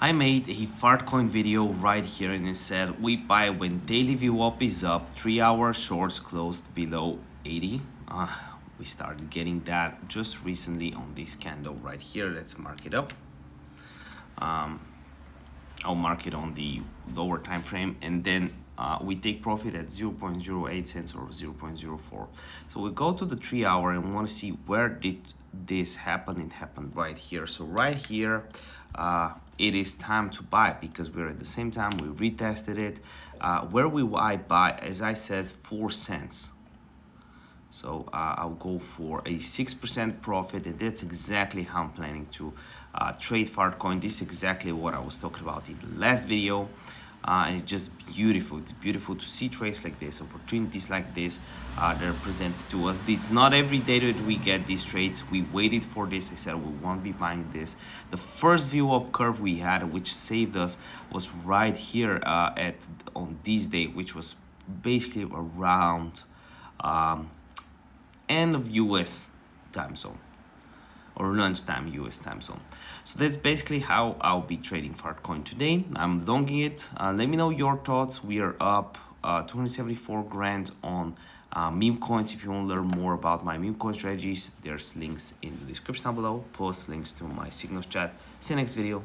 I made a Fartcoin video right here and it said we buy when daily VWAP is up, 3-hour shorts closed below 80. We started getting that just recently on this candle right here. Let's mark it up. I'll mark it on the lower time frame, and then we take profit at 0.08 cents or 0.04. So we go to the 3-hour and want to see where did this happen. It happened right here. So right here, it is time to buy because we're at the same time we retested it. Where will I buy? As I said, 4 cents. So I'll go for a 6% profit, and that's exactly how I'm planning to trade Fartcoin. This is exactly what I was talking about in the last video. And it's just beautiful. It's beautiful to see trades like this, opportunities like this that are presented to us. It's not every day that we get these trades. We waited for this. I said we won't be buying this. The first view up curve we had, which saved us, was right here on this day, which was basically around end of US time zone or lunchtime US time zone. So that's basically how I'll be trading Fartcoin today. I'm longing it. Let me know your thoughts. We are up 274 grand on meme coins. If you want to learn more about my meme coin strategies, there's links in the description down below. Post links to my signals chat. See you next video.